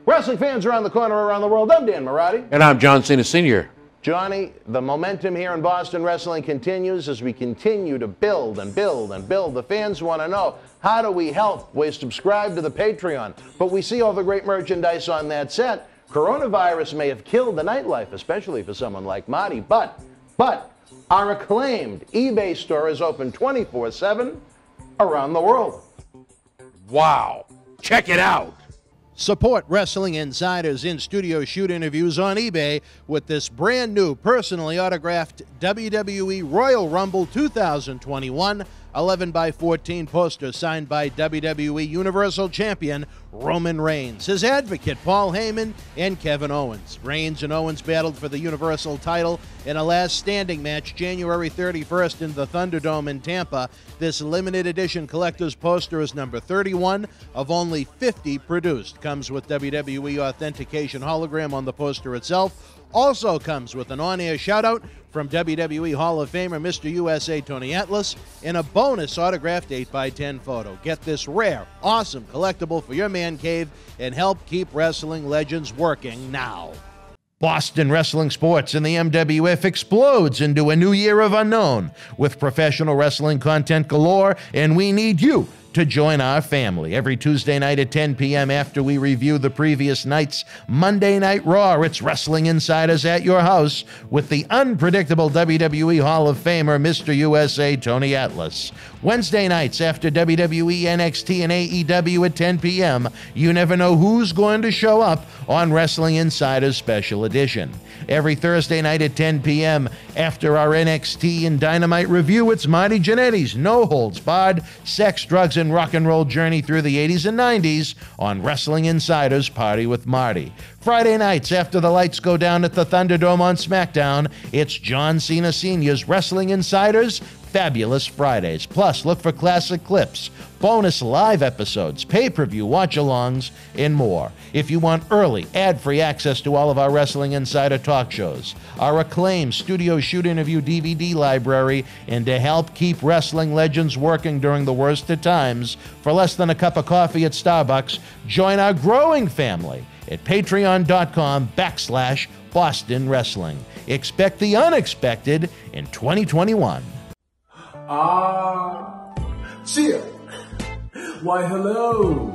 Wrestling fans around the corner, around the world, I'm Dan Mirade. And I'm John Cena Sr. Johnny, the momentum here in Boston wrestling continues as we continue to build and build and build. The fans want to know, how do we help? We subscribe to the Patreon, but we see all the great merchandise on that set. Coronavirus may have killed the nightlife, especially for someone like Marty, but our acclaimed eBay store is open 24/7 around the world. Wow. Check it out. Support Wrestling Insider's in-studio shoot interviews on eBay with this brand new personally autographed WWE Royal Rumble 2021 11x14 poster signed by WWE Universal Champion Roman Reigns, his advocate Paul Heyman, and Kevin Owens. Reigns and Owens battled for the Universal title in a last standing match January 31st in the Thunderdome in Tampa. This limited edition collector's poster is number 31 of only 50 produced. Comes with WWE authentication hologram on the poster itself. Also comes with an on-air shout-out from WWE Hall of Famer Mr. USA Tony Atlas and a bonus autographed 8x10 photo. Get this rare, awesome collectible for your man cave and help keep wrestling legends working now. Boston wrestling sports and the MWF explodes into a new year of unknown with professional wrestling content galore, and we need you to join our family. Every Tuesday night at 10 p.m. after we review the previous night's Monday Night Raw, it's Wrestling Insiders at your house with the unpredictable WWE Hall of Famer, Mr. USA Tony Atlas. Wednesday nights after WWE, NXT, and AEW at 10 p.m., you never know who's going to show up on Wrestling Insiders Special Edition. Every Thursday night at 10 p.m. after our NXT and Dynamite review, it's Marty Jannetty's No Holds Barred Sex, Drugs, and Rock and Roll journey through the 80s and 90s on Wrestling Insiders Party with Marty. Friday nights after the lights go down at the Thunderdome on SmackDown, it's John Cena Sr.'s Wrestling Insiders Fabulous Fridays. Plus, look for classic clips, bonus live episodes, pay-per-view watch-alongs, and more. If you want early, ad-free access to all of our Wrestling Insider talk shows, our acclaimed studio shoot interview DVD library, and to help keep wrestling legends working during the worst of times, for less than a cup of coffee at Starbucks, join our growing family at patreon.com/Boston Wrestling. Expect the unexpected in 2021. Cheer! Why, hello!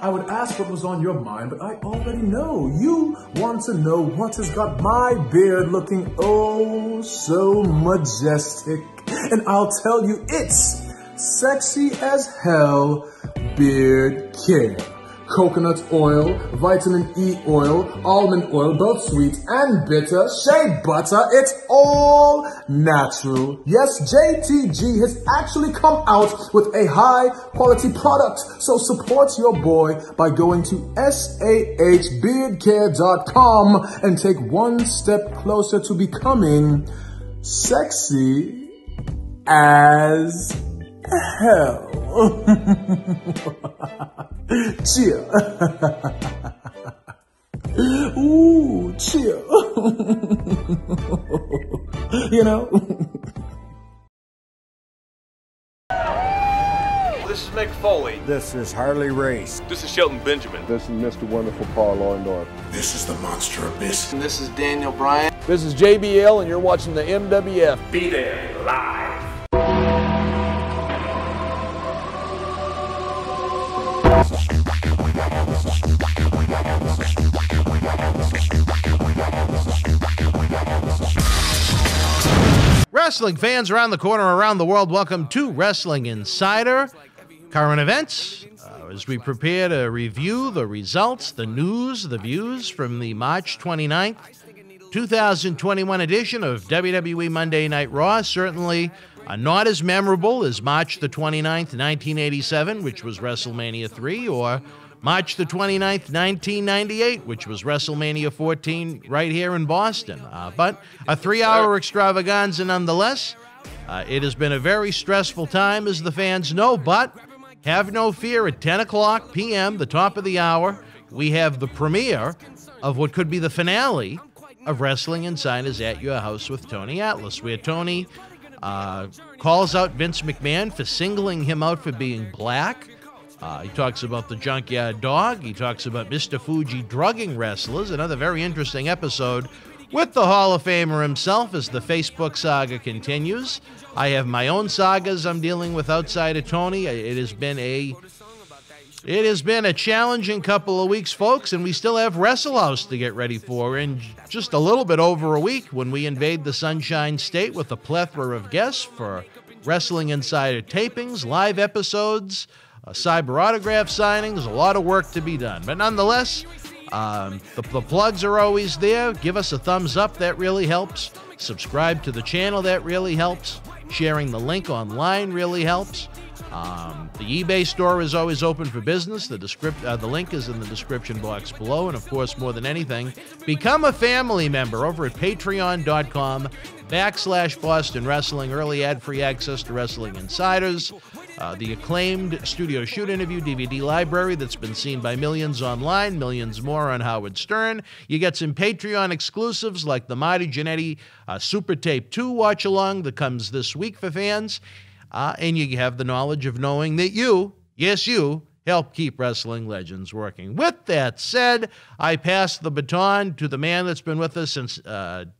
I would ask what was on your mind, but I already know. You want to know what has got my beard looking oh so majestic. And I'll tell you, it's sexy as hell beard care. Coconut oil, vitamin E oil, almond oil, both sweet and bitter, shea butter, it's all natural. Yes, JTG has actually come out with a high quality product. So support your boy by going to sahbeardcare.com and take one step closer to becoming sexy as hell. Cheer. Ooh, cheer. You know? This is Mick Foley. This is Harley Race. This is Shelton Benjamin. This is Mr. Wonderful Paul Orndorff. This is the Monster Abyss. And this is Daniel Bryan. This is JBL, and you're watching the MWF. Be there live. Wrestling fans around the corner, around the world, welcome to Wrestling Insider. Current events, as we prepare to review the results, the news, the views from the March 29th, 2021 edition of WWE Monday Night Raw. Certainly not as memorable as March the 29th, 1987, which was WrestleMania 3, or March the 29th, 1998, which was WrestleMania 14 right here in Boston. But a 3-hour extravaganza nonetheless. It has been a very stressful time, as the fans know, but have no fear. At 10 o'clock p.m., the top of the hour, we have the premiere of what could be the finale of Wrestling Insiders at Your House with Tony Atlas, where Tony calls out Vince McMahon for singling him out for being black, He talks about the Junkyard Dog. He talks about Mr. Fuji drugging wrestlers. Another very interesting episode with the Hall of Famer himself as the Facebook saga continues. I have my own sagas I'm dealing with outside of Tony. It has been a challenging couple of weeks, folks, and we still have Wrestle House to get ready for in just a little bit over a week when we invade the Sunshine State with a plethora of guests for Wrestling Insider tapings, live episodes, cyber autograph signings, a lot of work to be done. But nonetheless, the plugs are always there. Give us a thumbs up, that really helps. Subscribe to the channel, that really helps. Sharing the link online really helps. The eBay store is always open for business. The link is in the description box below. And of course, more than anything, become a family member over at patreon.com/Boston Wrestling. Early ad-free access to Wrestling Insiders. The acclaimed Studio Shoot interview DVD library that's been seen by millions online, millions more on Howard Stern. You get some Patreon exclusives like the Marty Jannetty Super Tape 2 watch-along that comes this week for fans. And you have the knowledge of knowing that you, yes you, help keep wrestling legends working. With that said, I pass the baton to the man that's been with us since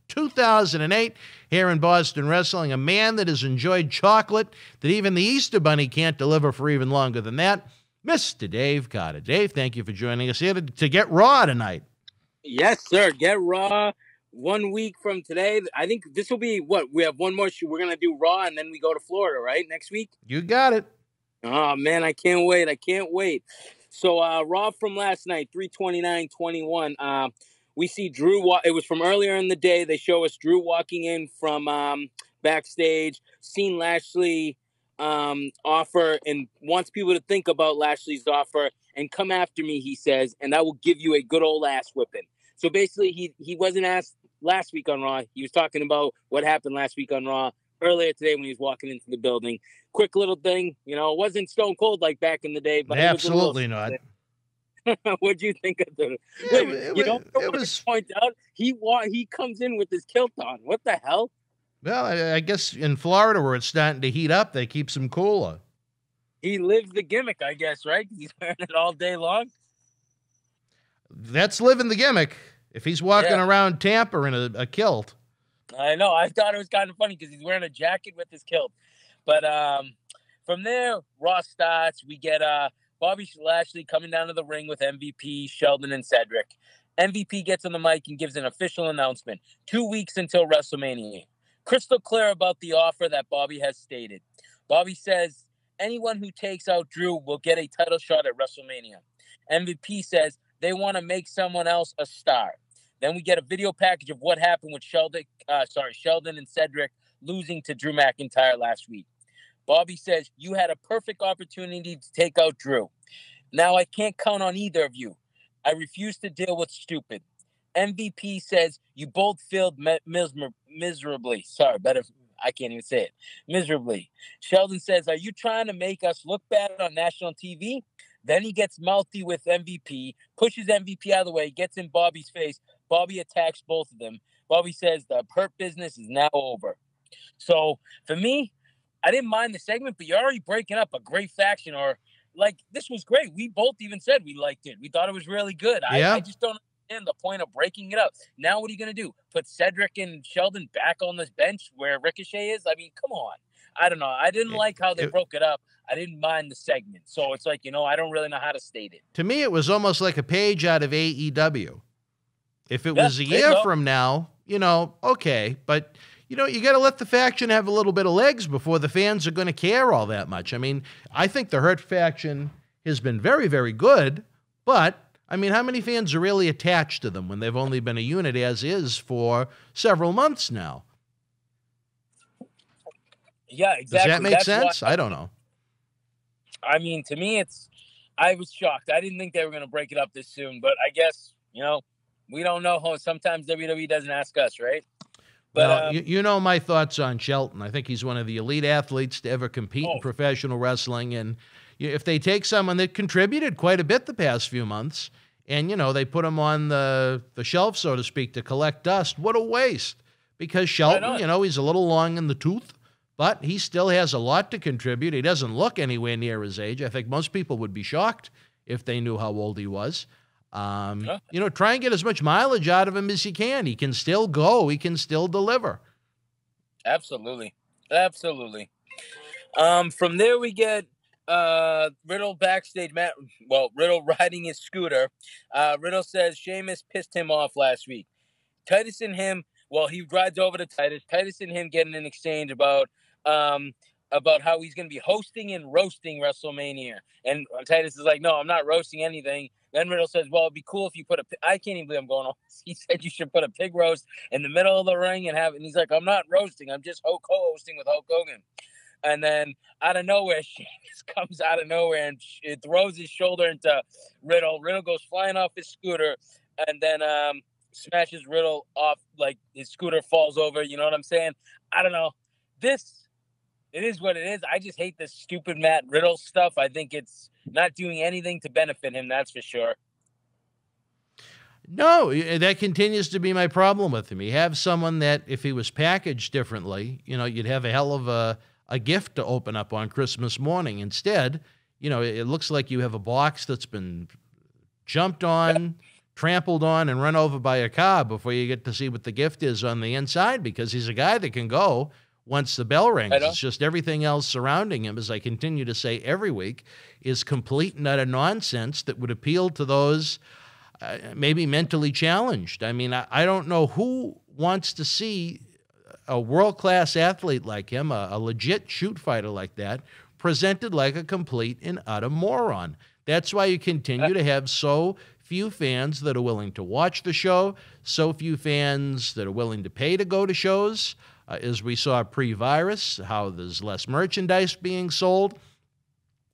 2008 here in Boston Wrestling, a man that has enjoyed chocolate that even the Easter Bunny can't deliver for even longer than that, Mr. Dave Carter. Dave, thank you for joining us here to get Raw tonight. Yes, sir. Get Raw 1 week from today. I think this will be what? We have one more show. We're going to do Raw, and then we go to Florida, right? Next week? You got it. Oh, man, I can't wait. I can't wait. So, Raw from last night, 3/29/21. We see Drew. It was from earlier in the day. They show us Drew walking in from backstage, seen Lashley offer, and wants people to think about Lashley's offer and come after me, he says, and I will give you a good old ass whipping. So basically, he wasn't asked last week on Raw. He was talking about what happened last week on Raw earlier today when he was walking into the building. Quick little thing, it wasn't stone cold like back in the day. But absolutely not. What'd you think of the? It was point out he comes in with his kilt on. What the hell? Well, I guess in Florida where it's starting to heat up, they keep some cooler. He lives the gimmick, I guess, right? He's wearing it all day long. That's living the gimmick. If he's walking around Tampa in a kilt. I know. I thought it was kind of funny because he's wearing a jacket with his kilt. But from there, Raw starts. We get Bobby Lashley coming down to the ring with MVP, Sheldon, and Cedric. MVP gets on the mic and gives an official announcement. 2 weeks until WrestleMania. Crystal clear about the offer that Bobby has stated. Bobby says anyone who takes out Drew will get a title shot at WrestleMania. MVP says they want to make someone else a star. Then we get a video package of what happened with Sheldon and Cedric losing to Drew McIntyre last week. Bobby says, you had a perfect opportunity to take out Drew. Now I can't count on either of you. I refuse to deal with stupid. MVP says, you both failed miserably. Sorry, I can't even say it. Miserably. Sheldon says, are you trying to make us look bad on national TV? Then he gets mouthy with MVP, pushes MVP out of the way, gets in Bobby's face. Bobby attacks both of them. Bobby says the Hurt business is now over. So for me, I didn't mind the segment, but you're already breaking up a great faction, or like this was great. We both even said we liked it. We thought it was really good. I just don't understand the point of breaking it up. Now what are you going to do? Put Cedric and Sheldon back on this bench where Ricochet is? I mean, come on. I don't know. I didn't like how they broke it up. I didn't mind the segment. So it's like, I don't really know how to state it. To me, it was almost like a page out of AEW. If it was a year from now, okay. But, you got to let the faction have a little bit of legs before the fans are going to care all that much. I mean, I think the Hurt faction has been very, very good. But, I mean, how many fans are really attached to them when they've only been a unit as is for several months now? Yeah, exactly. Does that make sense? I don't know. I mean, to me, I was shocked. I didn't think they were going to break it up this soon, but I guess, we don't know. Sometimes WWE doesn't ask us, right? But you know my thoughts on Shelton. I think he's one of the elite athletes to ever compete in professional wrestling. And if they take someone that contributed quite a bit the past few months and, they put him on the shelf, so to speak, to collect dust, what a waste. Because Shelton, he's a little long in the tooth. but he still has a lot to contribute. He doesn't look anywhere near his age. I think most people would be shocked if they knew how old he was. You know, try and get as much mileage out of him as you can. He can still go. He can still deliver. Absolutely. Absolutely. From there we get Riddle backstage. Riddle riding his scooter. Riddle says Sheamus pissed him off last week. Titus and him, he rides over to Titus. Titus and him getting an exchange about how he's going to be hosting and roasting WrestleMania. And Titus is like, no, I'm not roasting anything. Then Riddle says, well, it'd be cool if you put I can't even believe I'm going on. He said you should put a pig roast in the middle of the ring and he's like, I'm not roasting. I'm just co-hosting with Hulk Hogan. And then out of nowhere, Sheamus comes out of nowhere and it throws his shoulder into Riddle. Riddle goes flying off his scooter and then smashes Riddle off, like his scooter falls over. You know what I'm saying? I don't know. It is what it is. I just hate this stupid Matt Riddle stuff. I think it's not doing anything to benefit him, that's for sure. No, that continues to be my problem with him. You have someone that, if he was packaged differently, you know, you'd have a hell of a gift to open up on Christmas morning. Instead, you know, it looks like you have a box that's been jumped on, trampled on, and run over by a car before you get to see what the gift is on the inside, because he's a guy that can go once the bell rings. It's just everything else surrounding him, as I continue to say every week, is complete and utter nonsense that would appeal to those maybe mentally challenged. I mean, I don't know who wants to see a world-class athlete like him, a legit shoot fighter like that, presented like a complete and utter moron. That's why you continue to have so few fans that are willing to watch the show, so few fans that are willing to pay to go to shows. As we saw pre-virus, how there's less merchandise being sold,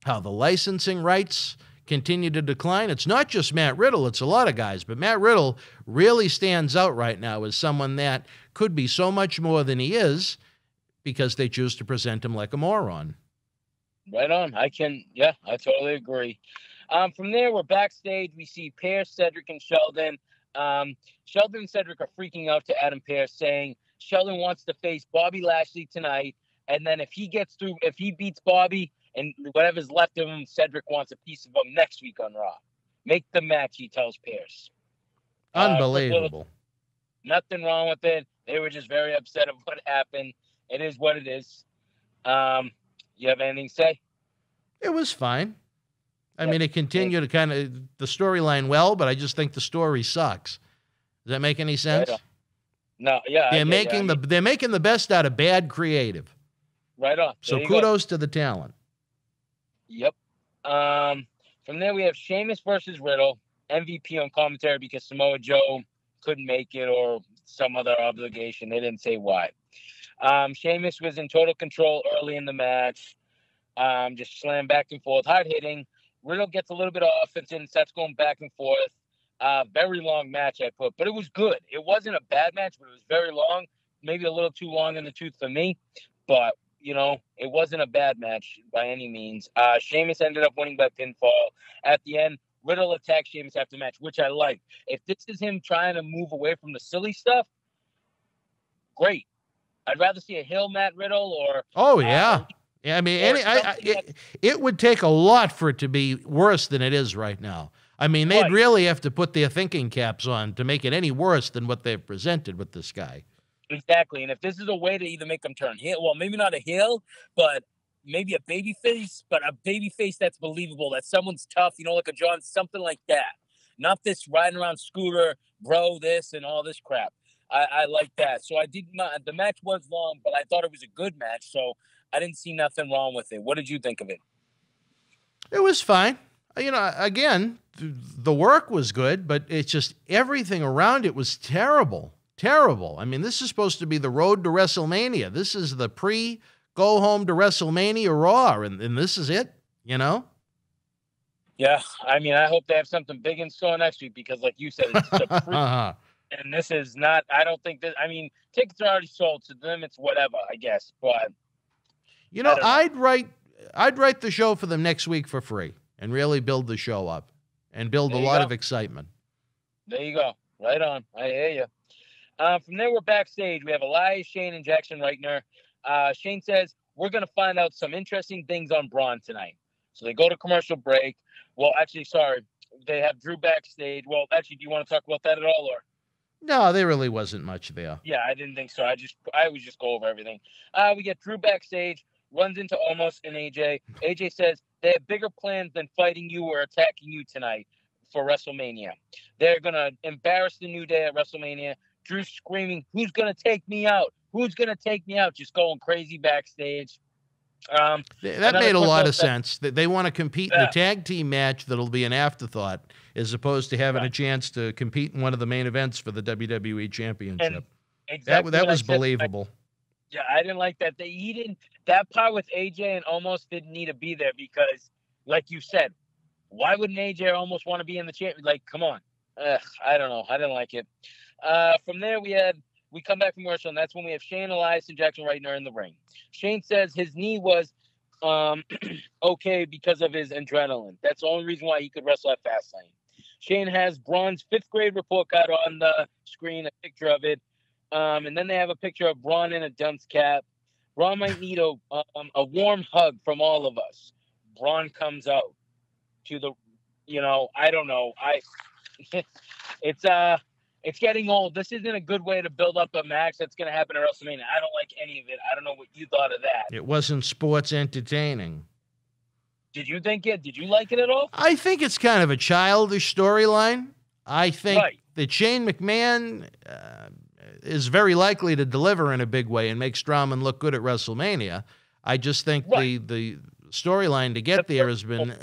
how the licensing rights continue to decline. It's not just Matt Riddle, it's a lot of guys, but Matt Riddle really stands out right now as someone that could be so much more than he is because they choose to present him like a moron. Right on. I totally agree. From there, we're backstage. We see Pearce, Cedric, and Sheldon. Sheldon and Cedric are freaking out to Adam Pearce, saying Sheldon wants to face Bobby Lashley tonight, and then if he beats Bobby and whatever's left of him, Cedric wants a piece of him next week on Raw. Make the match, he tells Pearce. Unbelievable. Nothing wrong with it. They were just very upset of what happened. It is what it is. You have anything to say? It was fine. I mean, it continued to kind of the storyline well, but I just think the story sucks. Does that make any sense? No, yeah. They're making the best out of bad creative. Right on. So kudos to the talent. Yep. From there we have Sheamus versus Riddle, MVP on commentary because Samoa Joe couldn't make it or some other obligation. They didn't say why. Sheamus was in total control early in the match. Just slammed back and forth, hard hitting. Riddle gets a little bit of offense and starts going back and forth. Very long match I put, but it was good. It wasn't a bad match, but it was very long. Maybe a little too long in the tooth for me, but you know, it wasn't a bad match by any means. Sheamus ended up winning by pinfall. At the end, Riddle attacked Sheamus after the match, which I like. If this is him trying to move away from the silly stuff, great. I'd rather see a heel Matt Riddle or... Oh, yeah. I mean, it would take a lot for it to be worse than it is right now. I mean, they'd really have to put their thinking caps on to make it any worse than what they've presented with this guy. Exactly. And if this is a way to either make them turn heel, well, maybe not a heel, but maybe a baby face, but a baby face that's believable, that someone's tough, you know, like a John, something like that. Not this riding around scooter, bro, this and all this crap. I like that. So the match was long, but I thought it was a good match. So I didn't see nothing wrong with it. What did you think of it? It was fine. You know, again, the work was good, but it's just everything around it was terrible. Terrible. I mean, this is supposed to be the road to WrestleMania. This is the go home to WrestleMania Raw, and this is it, you know? Yeah, I mean, I hope they have something big in store next week because, like you said, it's the pre. And this is not, I don't think that, I mean, tickets are already sold, so to them it's whatever, I guess. But, you know, I'd write the show for them next week for free and really build the show up and build a lot of excitement. There you go. Right on. I hear you. From there, we're backstage. We have Elias, Shane, and Jackson Reitner. Shane says, we're going to find out some interesting things on Braun tonight. So they go to commercial break. Well, actually, sorry. They have Drew backstage. Well, actually, do you want to talk about that at all? Or No, there really wasn't much there. yeah, I didn't think so. I would just go over everything. We get Drew backstage, runs into Omos and AJ. AJ says they have bigger plans than fighting you or attacking you tonight for WrestleMania. They're going to embarrass the New Day at WrestleMania. Drew's screaming, who's going to take me out? Who's going to take me out? Just going crazy backstage. That made a lot of sense. They want to compete in a tag team match that'll be an afterthought, as opposed to having a chance to compete in one of the main events for the WWE Championship. Exactly that was believable. I didn't like that. That part with AJ and Omos didn't need to be there because, like you said, why wouldn't AJ almost want to be in the champion? Like, come on. I don't know. I didn't like it. From there, we come back from commercial, and that's when we have Shane, Elias, and Jackson Reitner in the ring. Shane says his knee was okay because of his adrenaline. That's the only reason why he could wrestle at Fastlane. Shane has Braun's 5th grade report card on the screen, a picture of it. And then they have a picture of Braun in a dunce cap. Braun might need a warm hug from all of us. Braun comes out to the, I don't know. It's getting old. This isn't a good way to build up a match that's going to happen at WrestleMania. I don't like any of it. I don't know what you thought of that. It wasn't sports entertaining. Did you think it? Did you like it at all? I think it's kind of a childish storyline. I think that Shane McMahon is very likely to deliver in a big way and make Strowman look good at WrestleMania. I just think the storyline to get there has been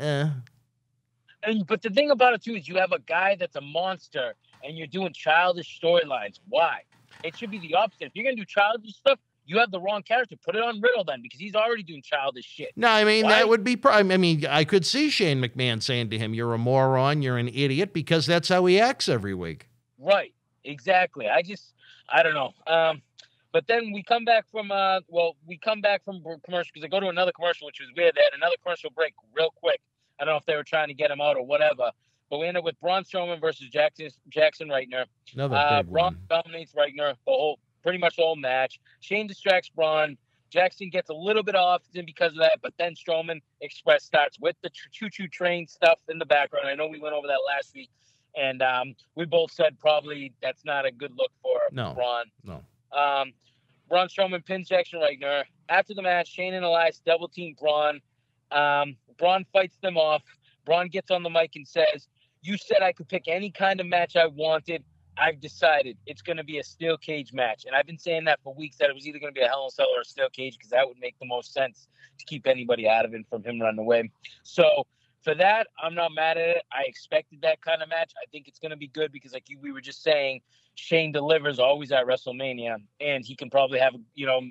But the thing about it, too, is you have a guy that's a monster and you're doing childish storylines. Why? It should be the opposite. If you're going to do childish stuff, you have the wrong character. Put it on Riddle then, because he's already doing childish shit. No, I mean, that would be... I mean, I could see Shane McMahon saying to him, you're a moron, you're an idiot, because that's how he acts every week. Right. Exactly. I don't know. But then we come back from, commercial, because I go to another commercial, which was weird. They had another commercial break real quick. I don't know if they were trying to get him out or whatever. But we end up with Braun Strowman versus Jackson Reitner. Another big Braun one. dominates Reitner pretty much the whole match. Shane distracts Braun. Jackson gets a little bit off because of that, but then Strowman Express starts with the choo-choo train stuff in the background. I know we went over that last week, and we both said probably that's not a good look for Braun. No. Braun Strowman pins Jackson Reitner. After the match, Shane and Elias double-team Braun. Braun fights them off. Braun gets on the mic and says, you said I could pick any kind of match I wanted. I've decided it's going to be a steel cage match. And I've been saying that for weeks, that it was either going to be a Hell in a Cell or a steel cage, because that would make the most sense to keep anybody out of it from him running away. So for that, I'm not mad at it. I expected that kind of match. I think it's going to be good because, like we were just saying, Shane delivers always at WrestleMania, and he can probably have,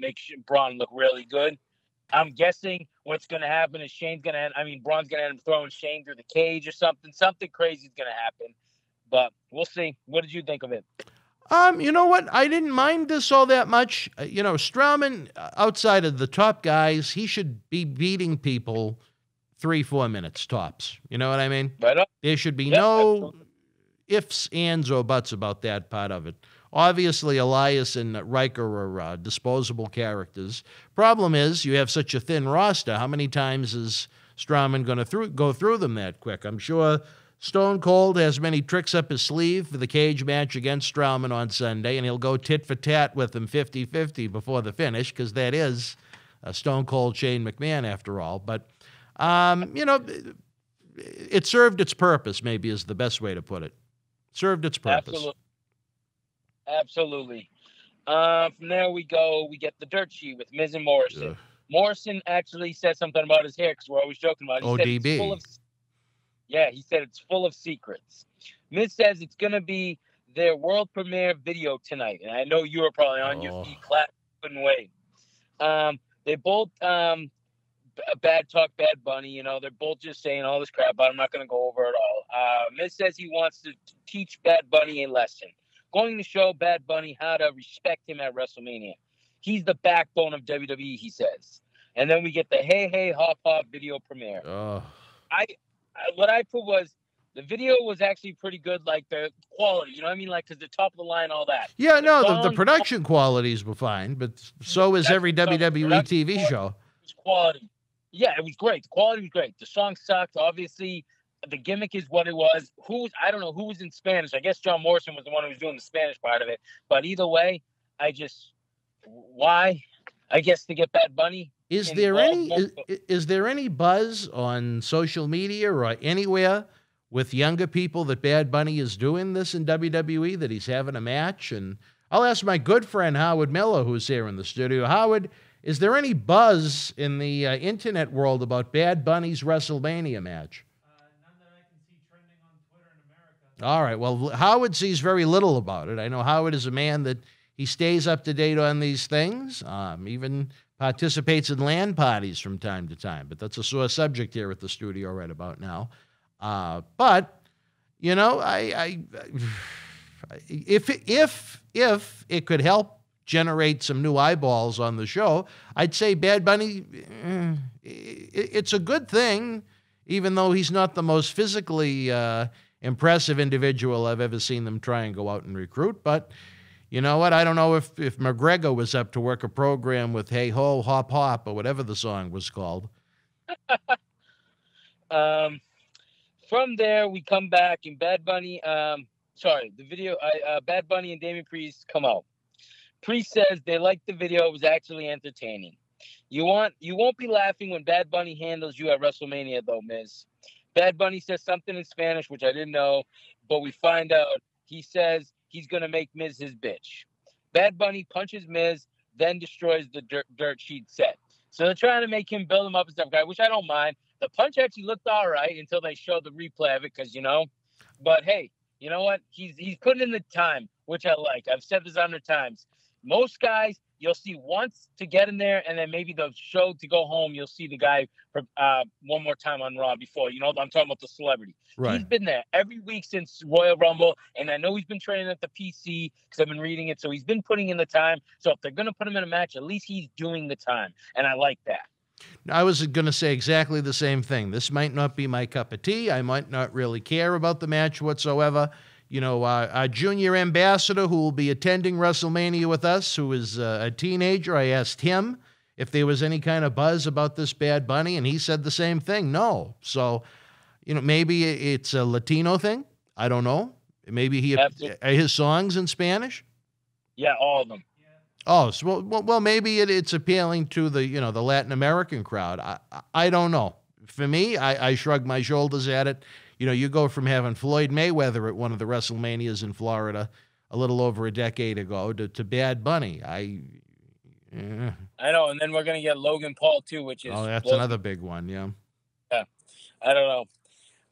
make Braun look really good. I'm guessing what's going to happen is Braun's going to end up throwing Shane through the cage or something. Something crazy is going to happen. But we'll see. What did you think of it? You know what? I didn't mind this all that much. Strowman, outside of the top guys, he should be beating people 3-4 minutes tops. You know what I mean? Right up. There should be no ifs, ands, or buts about that part of it. Obviously, Elias and Riker are disposable characters. Problem is, you have such a thin roster. How many times is Strowman going to go through them that quick? I'm sure Stone Cold has many tricks up his sleeve for the cage match against Strowman on Sunday, and he'll go tit for tat with him 50-50 before the finish, because that is Stone Cold Shane McMahon after all. But, it served its purpose, maybe is the best way to put it. Served its purpose. Absolutely. From there we get the dirt sheet with Miz and Morrison. Ugh. Morrison actually said something about his hair, because we're always joking about it. He ODB. He said it's full of secrets. Miz says it's going to be their world premiere video tonight. And I know you were probably on your feet clapping, couldn't wait. They both bad talk Bad Bunny. They're both just saying all this crap, but I'm not going to go over it all. Miz says he wants to teach Bad Bunny a lesson. Going to show Bad Bunny how to respect him at WrestleMania. He's the backbone of WWE, he says. And then we get the Hey Hey Hop Hop video premiere. Oh. What I put was, The video was actually pretty good, like the quality, you know what I mean? Like, because the top of the line, all that. Yeah, the song- production qualities were fine, but so is every WWE TV show. It was quality. Yeah, it was great. The quality was great. The song sucked. Obviously, the gimmick is what it was. I don't know who was in Spanish. I guess John Morrison was the one who was doing the Spanish part of it. But either way, why? I guess to get Bad Bunny. Is there any buzz on social media or anywhere with younger people that Bad Bunny is doing this in WWE, that he's having a match? And I'll ask my good friend Howard Miller, who's here in the studio. Howard, is there any buzz in the internet world about Bad Bunny's WrestleMania match? None that I can see trending on Twitter in America. All right. Well, Howard sees very little about it. I know Howard is a man that he stays up to date on these things, even participates in LAN parties from time to time. But that's a sore subject here at the studio right about now. But, you know, if it could help generate some new eyeballs on the show, I'd say Bad Bunny, it's a good thing, even though he's not the most physically impressive individual I've ever seen them try and go out and recruit. But you know what? I don't know if McGregor was up to work a program with Hey Ho, Hop Hop, or whatever the song was called. From there, we come back and Bad Bunny, Bad Bunny and Damian Priest come out. Priest says they liked the video. It was actually entertaining. You won't be laughing when Bad Bunny handles you at WrestleMania, though, Miz. Bad Bunny says something in Spanish, which I didn't know, but we find out he says he's going to make Miz his bitch. Bad Bunny punches Miz, then destroys the dirt sheet set. So they're trying to make him build him up and stuff, which I don't mind. The punch actually looked all right until they showed the replay of it, because, but hey, you know what? He's putting in the time, which I like. I've said this 100 times. Most guys, you'll see once to get in there, and then maybe the show to go home, you'll see the guy one more time on Raw before. I'm talking about the celebrity. Right. He's been there every week since Royal Rumble, and I know he's been training at the PC because I've been reading it, so he's been putting in the time. So if they're going to put him in a match, at least he's doing the time, and I like that. I was going to say exactly the same thing. This might not be my cup of tea. I might not really care about the match whatsoever. Our junior ambassador who will be attending WrestleMania with us, who is a teenager, I asked him if there was any kind of buzz about this Bad Bunny, and he said the same thing, no. So, maybe it's a Latino thing. I don't know. Maybe his songs in Spanish? Yeah, all of them. Oh, so, well, maybe it's appealing to the the Latin American crowd. I don't know. For me, I shrug my shoulders at it. You go from having Floyd Mayweather at one of the WrestleManias in Florida a little over a decade ago to Bad Bunny. I know, and then we're gonna get Logan Paul too, which is that's another big one. Yeah. I don't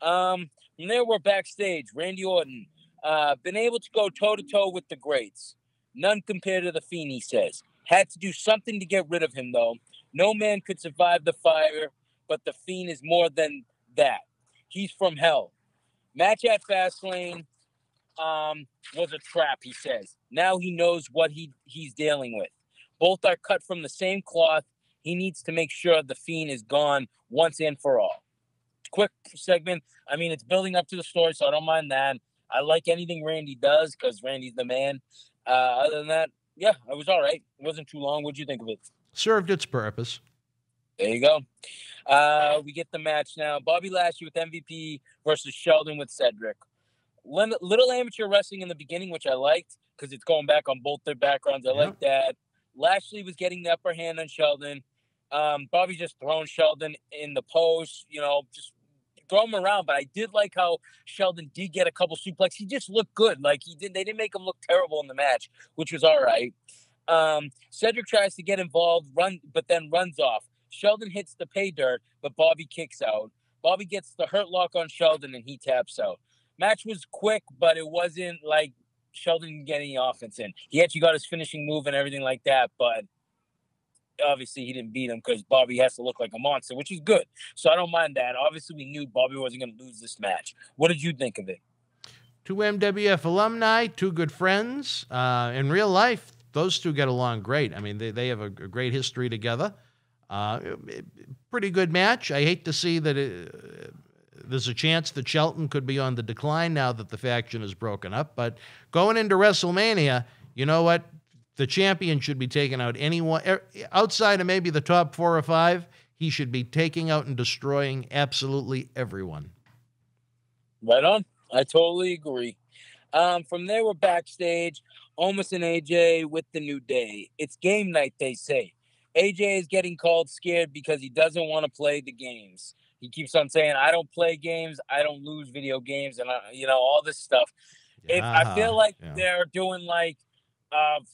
know. And there we're backstage. Randy Orton been able to go toe to toe with the greats. None compared to the Fiend, he says. Had to do something to get rid of him, though. No man could survive the fire, but the Fiend is more than that. He's from hell. Match at Fastlane was a trap, he says. Now he knows what he's dealing with. Both are cut from the same cloth. He needs to make sure the Fiend is gone once and for all. Quick segment. I mean, it's building up to the story, so I don't mind that. I like anything Randy does because Randy's the man. Other than that, yeah, it was all right. It wasn't too long. What'd you think of it? Served its purpose. There you go. We get the match now. Bobby Lashley with MVP versus Sheldon with Cedric. Little amateur wrestling in the beginning, which I liked because it's going back on both their backgrounds. I like that. Lashley was getting the upper hand on Sheldon. Bobby just throwing Sheldon in the post, just throw him around. But I did like how Sheldon did get a couple suplexes. He just looked good. Like they didn't make him look terrible in the match, which was all right. Cedric tries to get involved, but then runs off. Sheldon hits the pay dirt, but Bobby kicks out. Bobby gets the hurt lock on Sheldon, and he taps out. Match was quick, but it wasn't like Sheldon didn't get any offense in. He actually got his finishing move and everything like that, but obviously he didn't beat him because Bobby has to look like a monster, which is good. So I don't mind that. Obviously, we knew Bobby wasn't going to lose this match. What did you think of it? Two MWF alumni, two good friends. In real life, those two get along great. I mean, they have a great history together. Pretty good match. I hate to see that there's a chance that Shelton could be on the decline now that the faction is broken up. But going into WrestleMania, you know what? The champion should be taking out anyone outside of maybe the top 4 or 5. He should be taking out and destroying absolutely everyone. Right on. I totally agree. From there, we're backstage. Almost an AJ with the New Day. It's game night, they say. AJ is getting called scared because he doesn't want to play the games. He keeps on saying, I don't play games. I don't lose video games. And, all this stuff. I feel like they're doing like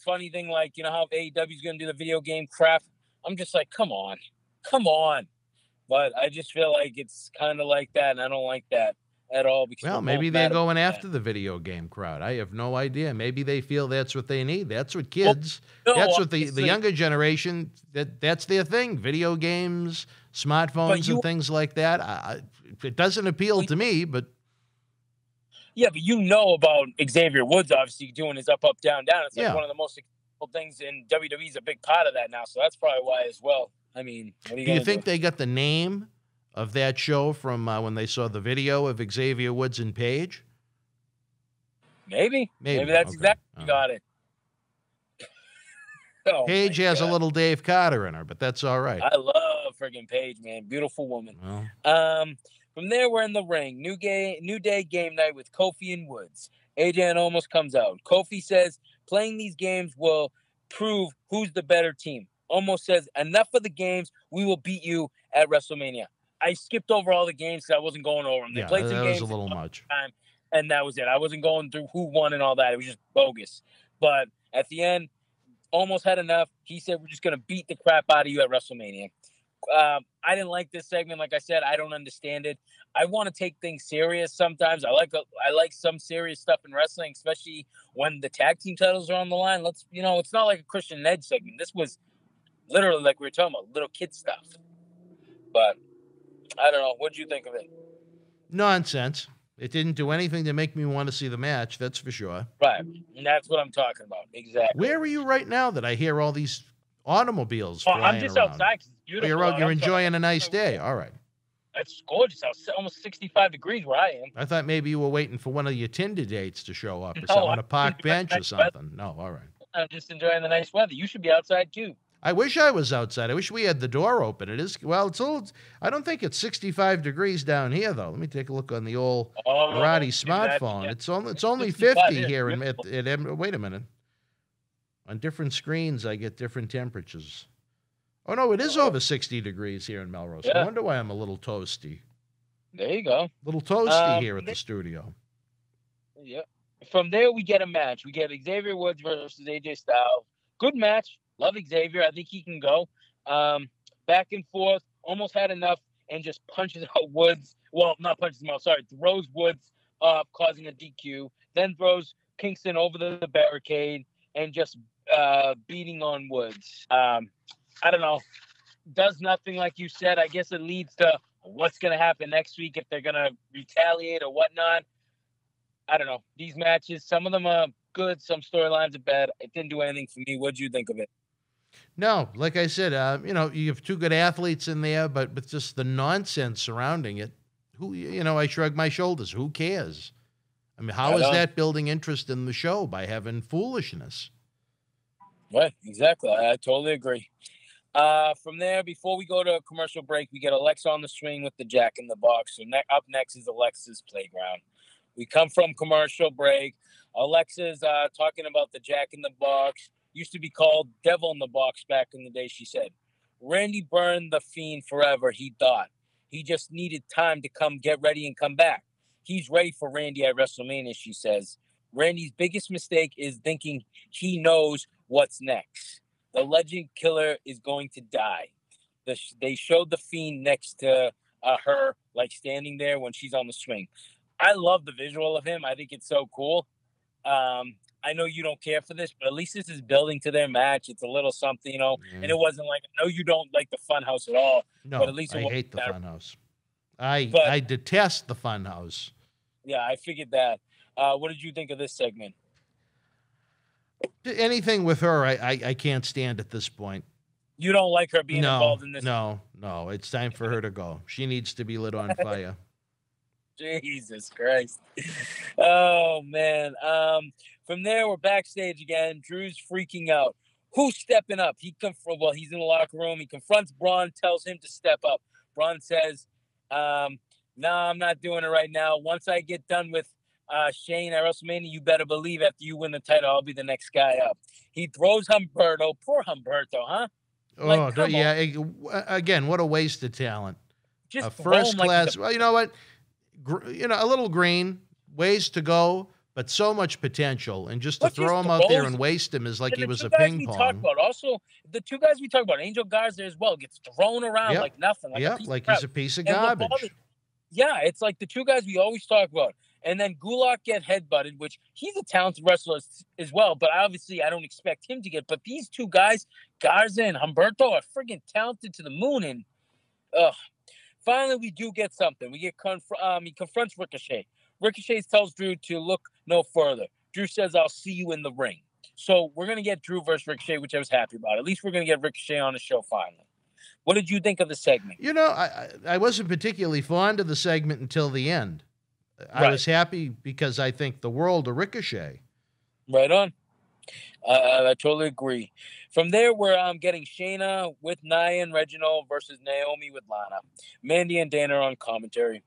funny thing, like, how AEW is going to do the video game crap. I'm just like, come on. But I just feel like it's kind of like that, and I don't like that at all. Because well, maybe they're going after the video game crowd. I have no idea. Maybe they feel that's what they need. That's what kids, that's what the younger generation, that's their thing. Video games, smartphones, and things like that. It doesn't appeal to me, but. Yeah, but about Xavier Woods obviously doing his up, down, down. It's like one of the most successful things in WWE is a big part of that now. So that's probably why as well. I mean, what are you do you think they got the name of that show from when they saw the video of Xavier Woods and Paige? Maybe that's exactly what you got it. Paige has a little Dave Carter in her, but that's all right. I love friggin' Paige, man. Beautiful woman. Well. From there, we're in the ring. New Day game night with Kofi and Woods. AJ almost comes out. Kofi says playing these games will prove who's the better team. Almost says, enough of the games. We will beat you at WrestleMania. I skipped over all the games because I wasn't going over them. They played some games. That was a little much. And that was it. I wasn't going through who won and all that. It was just bogus. But at the end, almost had enough. He said, we're just going to beat the crap out of you at WrestleMania. I didn't like this segment. Like I said, I don't understand it. I want to take things serious sometimes. I like some serious stuff in wrestling, especially when the tag team titles are on the line. It's not like a Christian Edge segment. This was literally like we were talking about, little kid stuff. But I don't know. What do you think of it? Nonsense. It didn't do anything to make me want to see the match. That's for sure. Right. And that's what I'm talking about. Exactly. Where are you right now that I hear all these automobiles flying around? I'm just outside. It's beautiful. You're enjoying a nice day. All right. It's gorgeous. Almost 65 degrees where I am. I thought maybe you were waiting for one of your Tinder dates to show up or something on a park bench or something. No, all right. I'm just enjoying the nice weather. You should be outside too. I wish I was outside. I wish we had the door open. It is, I don't think it's 65 degrees down here, though. Let me take a look on the old Marty smartphone. It's only 50 here. Wait a minute. On different screens, I get different temperatures. Oh, no, it is over 60 degrees here in Melrose. Yeah. I wonder why I'm a little toasty. There you go. A little toasty here at the studio. Yeah. From there, we get a match. We get Xavier Woods versus AJ Styles. Good match. Love Xavier. I think he can go. Back and forth. Almost had enough and just punches out Woods. Well, not punches him out. Sorry. Throws Woods up, causing a DQ. Then throws Kingston over the barricade and just beating on Woods. I don't know. Does nothing like you said. I guess it leads to what's going to happen next week if they're going to retaliate or whatnot. I don't know. These matches, some of them are good. Some storylines are bad. It didn't do anything for me. What do you think of it? No, like I said, you have two good athletes in there, but with just the nonsense surrounding it, I shrug my shoulders. Who cares? I mean, how is that building interest in the show by having foolishness? Right, exactly. I totally agree. From there, before we go to a commercial break, we get Alexa on the swing with the Jack in the Box. So up next is Alexa's Playground. We come from commercial break. Alexa's talking about the Jack in the Box. Used to be called Devil in the Box back in the day, she said. Randy burned the Fiend forever, he thought. He just needed time to come get ready and come back. He's ready for Randy at WrestleMania, she says. Randy's biggest mistake is thinking he knows what's next. The legend killer is going to die. They showed the Fiend next to her, like standing there when she's on the swing. I love the visual of him. I think it's so cool. I know you don't care for this, but at least this is building to their match. It's a little something, and it wasn't like, no, you don't like the Funhouse at all. No, but at least I hate the Funhouse. I detest the Funhouse. Yeah, I figured that. What did you think of this segment? Anything with her, I can't stand at this point. You don't like her being involved in this? No. It's time for her to go. She needs to be lit on fire. Jesus Christ. Oh, man. From there, we're backstage again. Drew's freaking out. Who's stepping up? Well, he's in the locker room. He confronts Braun, tells him to step up. Braun says, no, I'm not doing it right now. Once I get done with Shane at WrestleMania, you better believe after you win the title, I'll be the next guy up. He throws Humberto. Poor Humberto, huh? Oh, yeah. Again, what a waste of talent. Just first class. Well, you know what? A little green, ways to go, but so much potential. And just to throw him out there and waste him is like he was a ping pong. Also, the two guys we talk about, Angel Garza as well, gets thrown around like nothing. Like he's a piece of garbage. Yeah, it's like the two guys we always talk about. And then Gulak get headbutted, which he's a talented wrestler as well, but obviously I don't expect him to get. But these two guys, Garza and Humberto, are friggin' talented to the moon. And finally, we do get something. We get he confronts Ricochet. Ricochet tells Drew to look no further. Drew says, "I'll see you in the ring." So we're gonna get Drew versus Ricochet, which I was happy about. At least we're gonna get Ricochet on the show finally. What did you think of the segment? I wasn't particularly fond of the segment until the end. I was happy because I think the world of Ricochet. Right on. I totally agree. From there, we're getting Shayna with Nia and Reginald versus Naomi with Lana. Mandy and Dana are on commentary.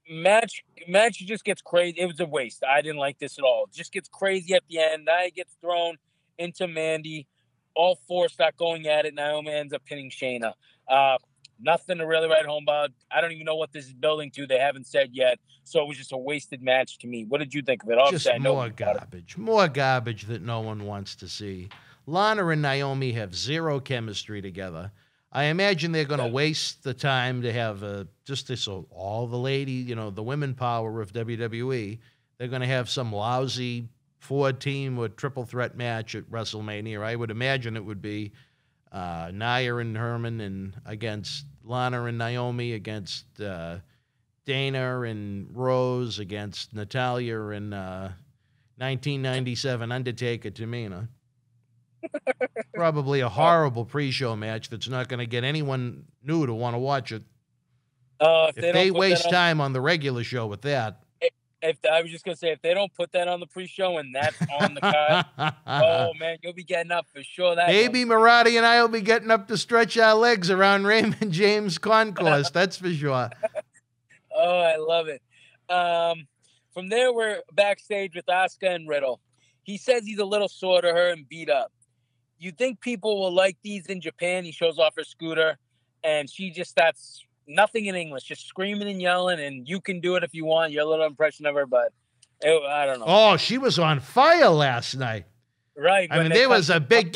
Match just gets crazy. It was a waste. I didn't like this at all. It just gets crazy at the end. Nia gets thrown into Mandy. All four start going at it. Naomi ends up pinning Shayna. Nothing to really write home about. I don't even know what this is building to. They haven't said yet. So it was just a wasted match to me. What did you think of it? Obviously, just more garbage. More garbage that no one wants to see. Lana and Naomi have zero chemistry together. I imagine they're going to waste the time to have so all the the women power of WWE, they're going to have some lousy four-team or triple threat match at WrestleMania. I would imagine it would be Nia and Herman and against Lana and Naomi against Dana and Rose against Natalia and 1997 Undertaker Tamina. Probably a horrible pre-show match that's not going to get anyone new to want to watch it. If they waste time on the regular show with that. I was just going to say, if they don't put that on the pre-show and that's on the card, oh, man, you'll be getting up for sure. Maybe Marty and I will be getting up to stretch our legs around Raymond James Concourse. That's for sure. Oh, I love it. From there, we're backstage with Asuka and Riddle. He says he's a little sore to her and beat up. You think people will like these in Japan? He shows off her scooter, and she just starts nothing in English, just screaming and yelling, and you can do it if you want. Your little impression of her, but I don't know. Oh, she was on fire last night. Right. I mean, there was a big...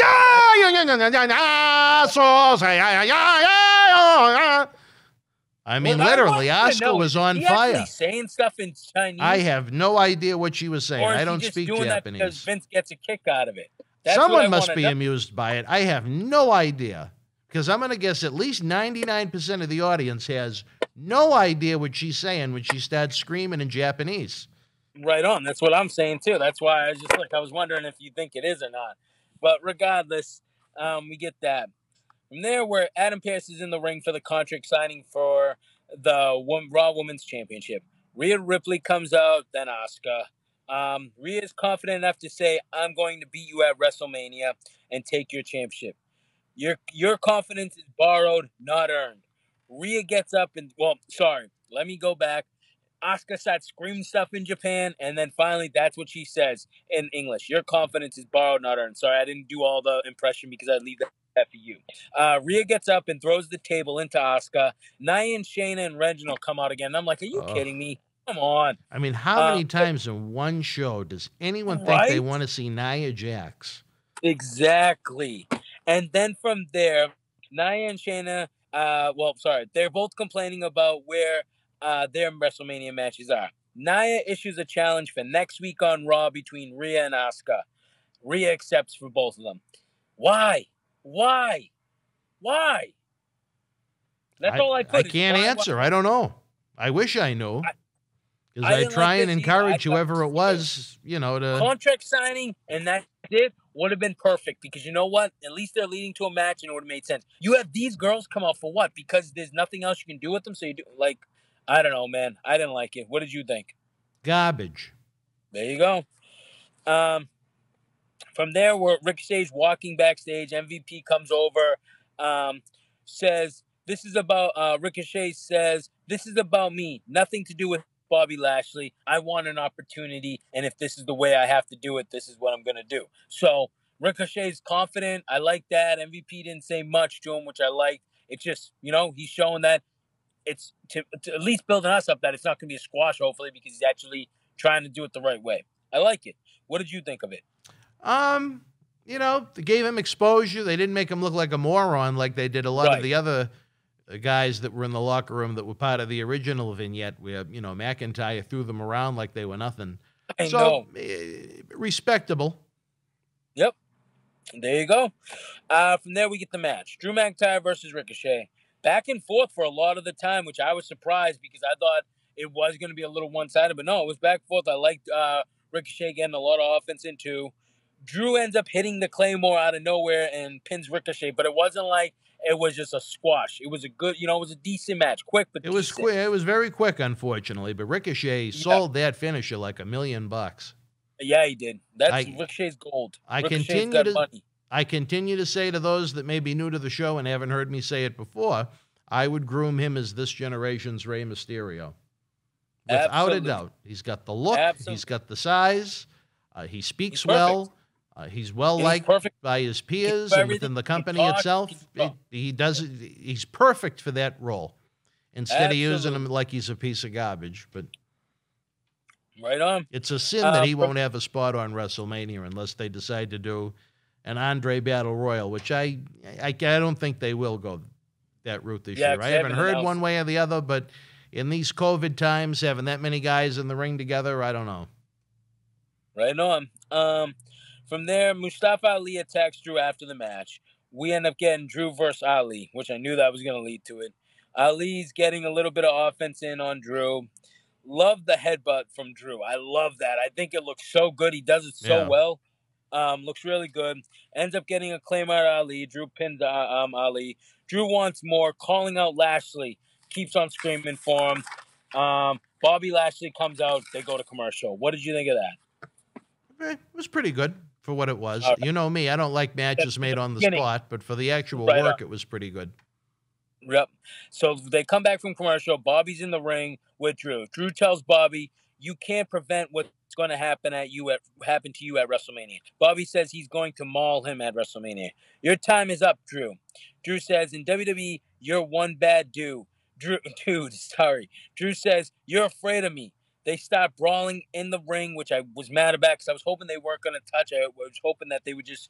I mean, literally, Asuka was on fire. Saying stuff in Chinese. I have no idea what she was saying. I don't speak Japanese. That because Vince gets a kick out of it. Someone must be amused by it. I have no idea. Because I'm going to guess at least 99% of the audience has no idea what she's saying when she starts screaming in Japanese. Right on. That's what I'm saying, too. That's why I was wondering if you think it is or not. But regardless, we get that. From there, where Adam Pearce is in the ring for the contract signing for the Raw Women's Championship. Rhea Ripley comes out, then Asuka. Rhea is confident enough to say, I'm going to beat you at WrestleMania and take your championship. Your confidence is borrowed, not earned. Rhea gets up and, let me go back. Asuka starts screaming stuff in Japan, and then finally that's what she says in English. Your confidence is borrowed, not earned. Sorry, I didn't do all the impression because I'd leave that for you. Rhea gets up and throws the table into Asuka. Nia and Shayna and Reginald come out again. And I'm like, are you kidding me? Come on. I mean, how many times in one show does anyone think they want to see Nia Jax? Exactly. And then from there, Nia and Shayna, they're both complaining about where their WrestleMania matches are. Nia issues a challenge for next week on Raw between Rhea and Asuka. Rhea accepts for both of them. Why? That's all I put. I can't answer. I don't know. I wish I knew. Because I try and encourage whoever it was, to... Contract signing, and that's it, would have been perfect. Because you know what? At least they're leading to a match, and it would have made sense. You have these girls come out for what? Because there's nothing else you can do with them? So you do, I don't know, man. I didn't like it. What did you think? Garbage. There you go. From there, where Ricochet's walking backstage, MVP comes over, says, this is about, Ricochet says, this is about me. Nothing to do with Bobby Lashley. I want an opportunity, and if this is the way I have to do it, this is what I'm going to do. So Ricochet's confident. I like that. MVP didn't say much to him, which I liked. It's just, he's showing that it's to at least building us up that it's not going to be a squash, hopefully, because he's actually trying to do it the right way. I like it. What did you think of it? They gave him exposure. They didn't make him look like a moron like they did a lot of the other guys that were in the locker room that were part of the original vignette where, McIntyre threw them around like they were nothing. I know. Respectable. Yep. There you go. From there, we get the match. Drew McIntyre versus Ricochet. Back and forth for a lot of the time, which I was surprised because I thought it was going to be a little one-sided. But no, it was back and forth. I liked Ricochet getting a lot of offense in, too. Drew ends up hitting the Claymore out of nowhere and pins Ricochet. But it wasn't like it was just a squash. It was a good, it was a decent match. Quick, but it was quick. It was very quick, unfortunately. But Ricochet sold that finisher like $1 million. Yeah, he did. That's Ricochet's gold. I continue to say to those that may be new to the show and haven't heard me say it before, I would groom him as this generation's Rey Mysterio. Without a doubt. He's got the look. Absolutely. He's got the size. He speaks well. He's well-liked by his peers and within the company itself. He's perfect for that role instead of using him like he's a piece of garbage. But right on. It's a sin that he won't have a spot on WrestleMania unless they decide to do an Andre Battle Royal, which I don't think they will go that route this year. I haven't heard one way or the other, but in these COVID times, having that many guys in the ring together, I don't know. Right on. From there, Mustafa Ali attacks Drew after the match. We end up getting Drew versus Ali, which I knew that was going to lead to it. Ali's getting a little bit of offense in on Drew. Love the headbutt from Drew. I love that. I think it looks so good. He does it so well. Looks really good. Ends up getting a claim out of Ali. Drew pins Ali. Drew wants more, calling out Lashley. Keeps on screaming for him. Bobby Lashley comes out. They go to commercial. What did you think of that? It was pretty good for what it was. You know me, I don't like matches made on the spot, but for the actual work, it was pretty good. Yep. So they come back from commercial. Bobby's in the ring with Drew. Drew tells Bobby, you can't prevent what's going to happen to you at WrestleMania. Bobby says he's going to maul him at WrestleMania. Your time is up, Drew. Drew says, in WWE, you're one bad dude. Drew says, you're afraid of me. They stopped brawling in the ring, which I was mad about because I was hoping they weren't going to touch. I was hoping that they would just,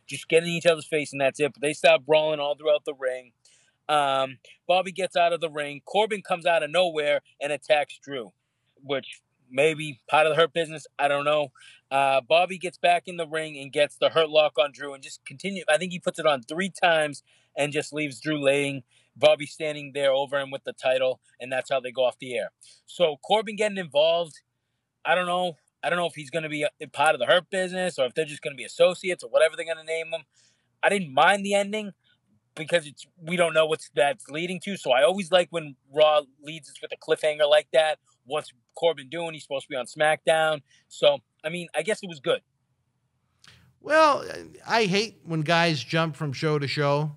just get in each other's face and that's it. But they stopped brawling all throughout the ring. Bobby gets out of the ring. Corbin comes out of nowhere and attacks Drew, which maybe part of the Hurt Business. I don't know. Bobby gets back in the ring and gets the Hurt Lock on Drew and just continue. I think he puts it on 3 times and just leaves Drew laying. Bobby standing there over him with the title, and that's how they go off the air. So Corbin getting involved, I don't know. I don't know if he's going to be a part of the Hurt Business or if they're just going to be associates or whatever they're going to name him. I didn't mind the ending because we don't know what that's leading to. So I always like when Raw leads us with a cliffhanger like that. What's Corbin doing? He's supposed to be on SmackDown. So, I guess it was good. Well, I hate when guys jump from show to show.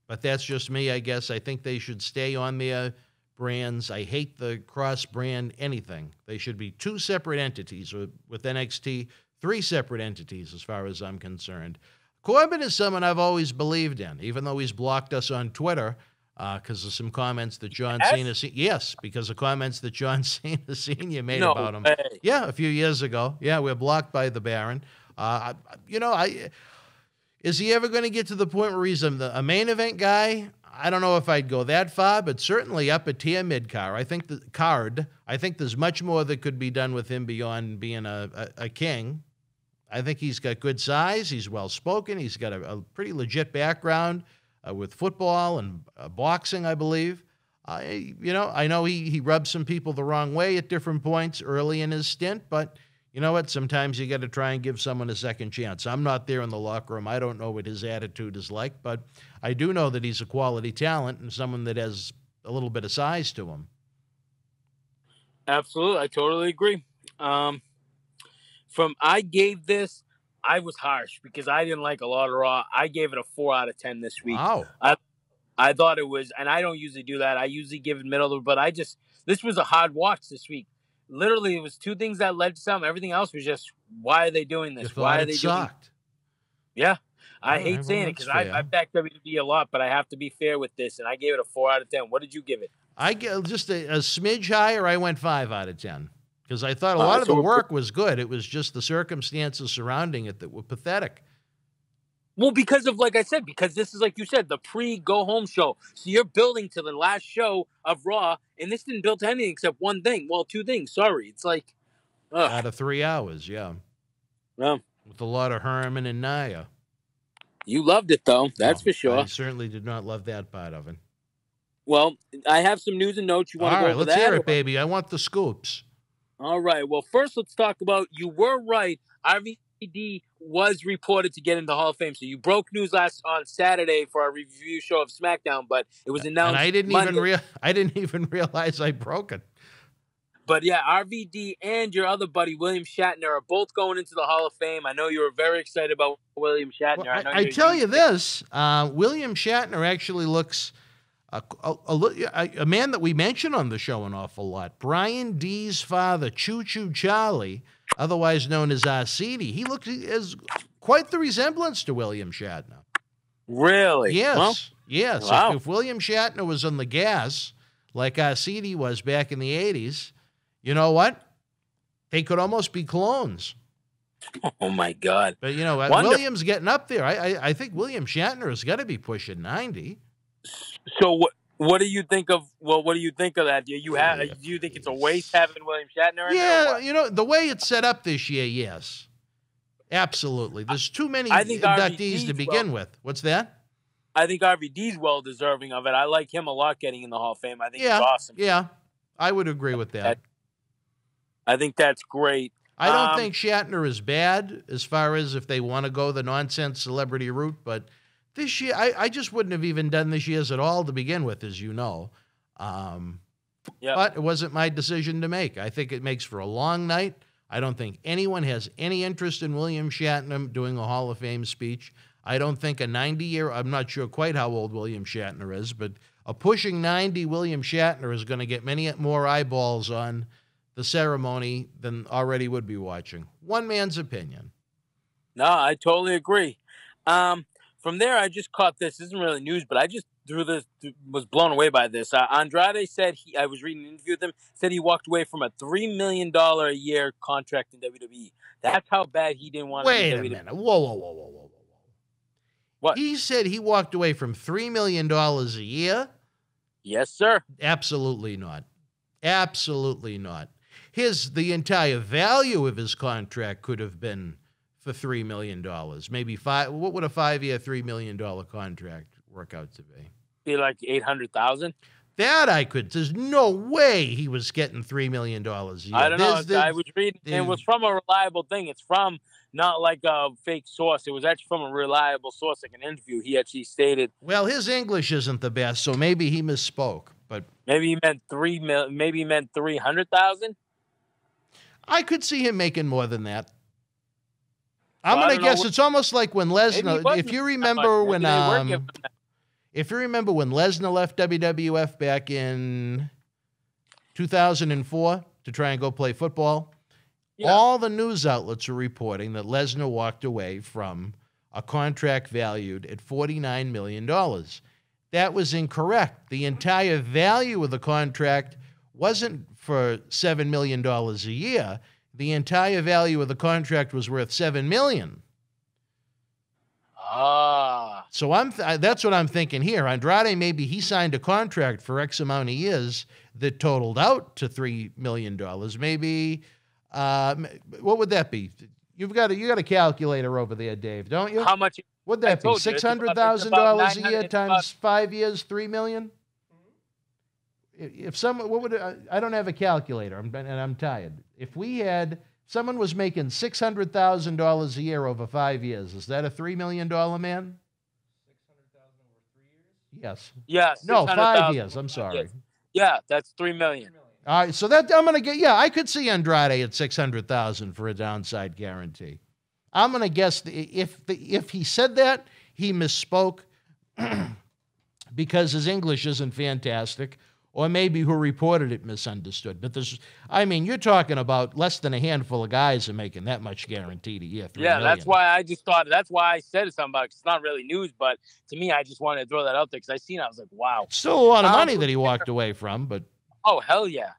But that's just me, I guess. I think they should stay on their brands. I hate the cross-brand anything. They should be 2 separate entities. With NXT, 3 separate entities as far as I'm concerned. Corbin is someone I've always believed in, even though he's blocked us on Twitter because of some comments that John Cena... Yes, because of comments that John Cena Sr. made about him. Yeah, a few years ago. Yeah, we're blocked by the Baron. Is he ever going to get to the point where he's a main event guy? I don't know if I'd go that far, but certainly up a tier mid-card. I think there's much more that could be done with him beyond being a king. I think he's got good size. He's well-spoken. He's got a pretty legit background with football and boxing, I believe. I know he rubbed some people the wrong way at different points early in his stint, but... You know what? Sometimes you got to try and give someone a second chance. I'm not there in the locker room. I don't know what his attitude is like, but I do know that he's a quality talent and someone that has a little bit of size to him. Absolutely. I totally agree. I gave this, I was harsh because I didn't like a lot of Raw. I gave it a 4 out of 10 this week. Wow. I thought it was, and I don't usually do that. I usually give it middle, but this was a hard watch this week. Literally, it was two things that led to something. Everything else was just, why are they doing this? Why are they doing it? Yeah. I hate saying it because I back WWE a lot, but I have to be fair with this, and I gave it a 4 out of 10. What did you give it? I give just a smidge higher. I went 5 out of 10 because I thought a lot of the work was good. It was just the circumstances surrounding it that were pathetic. Well, because of, like I said, because this is, like you said, the pre-go-home show. So you're building to the last show of Raw, and this didn't build to anything except one thing. Well, two things. Sorry. It's like... Out of 3 hours, yeah. Yeah. With a lot of Herman and Nia. You loved it, though. That's for sure. I certainly did not love that part of it. Well, I have some news and notes. You want to go over that? All right, let's hear it, baby. I want the scoops. All right. Well, first, let's talk about, you were right. RVD was reported to get into the Hall of Fame. So you broke news on Saturday for our review show of SmackDown, but it was announced. And I didn't even realize I broke it. But yeah, RVD and your other buddy William Shatner are both going into the Hall of Fame. I know you were very excited about William Shatner. Well, I tell you this, William Shatner actually looks a man that we mention on the show an awful lot. Brian D's father, Choo Choo Charlie, otherwise known as Arcidi. He looks as quite the resemblance to William Shatner. Really? Yes. Well, yes. Wow. If William Shatner was on the gas, like Arcidi was back in the 80s, you know what? They could almost be clones. Oh, my God. But, you know, William's getting up there. I think William Shatner has got to be pushing 90. So what do you think of? Well, what do you think of that? Do you think it's a waste having William Shatner in there? Yeah, you know, the way it's set up this year, yes. Absolutely. There's too many inductees RVD's to begin with. What's that? I think RVD's well deserving of it. I like him a lot getting in the Hall of Fame. I think he's awesome. Yeah, I would agree with that. I think that's great. I don't think Shatner is bad as far as if they want to go the nonsense celebrity route, but this year, I just wouldn't have even done this year's at all to begin with, as you know. But it wasn't my decision to make. I think it makes for a long night. I don't think anyone has any interest in William Shatner doing a Hall of Fame speech. I don't think a 90-year, I'm not sure quite how old William Shatner is, but a pushing 90 William Shatner is going to get many more eyeballs on the ceremony than already would be watching. One man's opinion. No, I totally agree. From there, I just caught this. This isn't really news, but I just was blown away by this. Andrade said, I was reading an interview with him, said he walked away from a $3 million a year contract in WWE. That's how bad he didn't want to be WWE. Wait a minute. Whoa. What? He said he walked away from $3 million a year? Yes, sir. Absolutely not. Absolutely not. The entire value of his contract could have been for $3 million. Maybe what would a 5-year, $3 million contract work out to be? Be like $800,000. That I could. There's no way he was getting $3 million a year. I don't know. I was reading. It was from a reliable thing. It's from not like a fake source. It was actually from a reliable source, like an interview. He actually stated. Well, his English isn't the best, so maybe he misspoke. But maybe he meant Maybe he meant 300,000. I could see him making more than that. I'm going to guess it's almost like when Lesnar, if you remember when Lesnar left WWF back in 2004 to try and go play football, all the news outlets are reporting that Lesnar walked away from a contract valued at $49 million. That was incorrect. The entire value of the contract wasn't for $7 million a year. The entire value of the contract was worth $7 million. So that's what I'm thinking here. Andrade, maybe he signed a contract for X amount of years that totaled out to $3 million. Maybe, what would that be? You got a calculator over there, Dave, don't you? How much would that be? $600,000 a year times 5 years, $3 million. If someone, I don't have a calculator, and I'm tired. If someone was making $600,000 a year over 5 years, is that a $3 million man? 600,000 over 3 years? Yes. Yes. No, 5 years. I'm sorry. Yeah, that's $3 million. All right, so that I'm going to get, yeah, I could see Andrade at 600,000 for a downside guarantee. I'm going to guess if he said that, he misspoke because his English isn't fantastic, or maybe who reported it misunderstood. But you're talking about less than a handful of guys are making that much guaranteed a year. Yeah, that's why that's why I said something about it, 'cause it's not really news, but to me, I just wanted to throw that out there because I seen it. I was like, wow. Still a lot of money that he walked away from, but. Oh, hell yeah.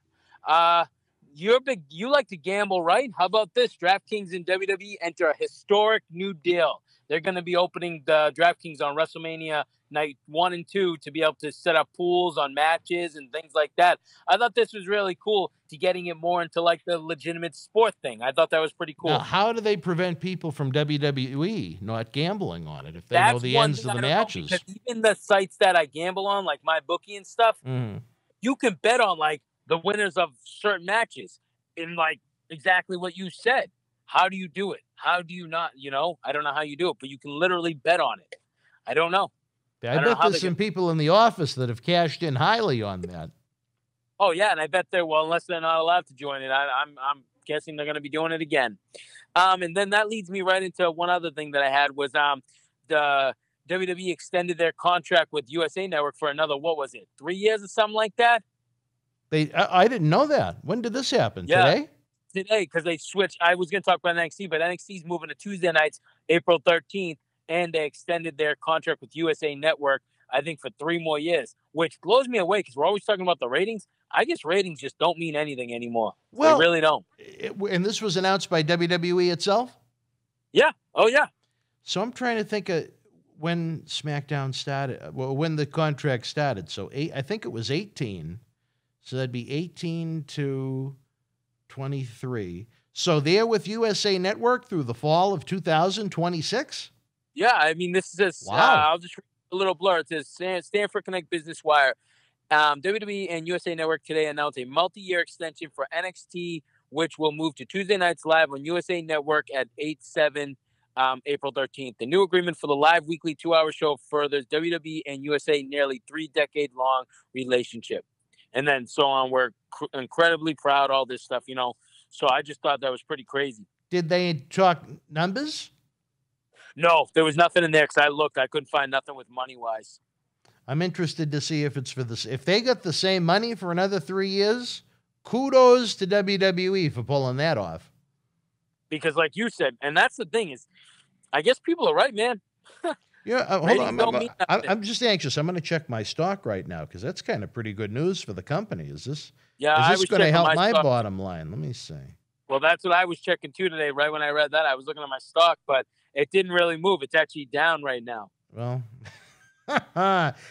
You like to gamble, right? How about this? DraftKings and WWE enter a historic new deal. They're going to be opening the DraftKings on WrestleMania night 1 and 2 to be able to set up pools on matches and things like that. I thought this was really cool to getting it more into like the legitimate sport thing. I thought that was pretty cool. Now, how do they prevent people from WWE not gambling on it if they know the ends of the matches? Because even the sites that I gamble on, like MyBookie and stuff, you can bet on like the winners of certain matches in like exactly what you said. How do you do it? How do you not, I don't know how you do it, but you can literally bet on it. I don't know. I bet there's some people in the office that have cashed in highly on that. Oh yeah. And I bet unless they're not allowed to join it, I'm guessing they're going to be doing it again. And then that leads me right into one other thing that I had was, the WWE extended their contract with USA Network for another, 3 years or something like that? I didn't know that. When did this happen? Yeah. Today, because they switched. I was going to talk about NXT, but NXT's moving to Tuesday nights, April 13th, and they extended their contract with USA Network, I think, for 3 more years, which blows me away because we're always talking about the ratings. I guess ratings just don't mean anything anymore. Well, they really don't. And this was announced by WWE itself? Yeah. Oh, yeah. So I'm trying to think of when SmackDown started, when the contract started. So I think it was 18. So that'd be 18 to 23. So they're with USA Network through the fall of 2026? Yeah, I mean, this is wow. I'll just read a little blur. It says Stanford Connect Business Wire. WWE and USA Network today announced a multi-year extension for NXT, which will move to Tuesday nights live on USA Network at 8/7, April 13th. The new agreement for the live weekly 2-hour show furthers WWE and USA nearly 3-decade-long relationship. And then so on. We're incredibly proud, all this stuff, So I just thought that was pretty crazy. Did they talk numbers? No, there was nothing in there because I looked. I couldn't find nothing with money-wise. I'm interested to see if it's for this. If they got the same money for another 3 years, kudos to WWE for pulling that off. Because like you said, and that's the thing is, I guess people are right, man. Yeah, hold on. I'm just anxious. I'm going to check my stock right now because that's kind of pretty good news for the company. Is this going to help my bottom line? Let me see. Well, that's what I was checking too today. Right when I read that, I was looking at my stock, but it didn't really move. It's actually down right now. Well,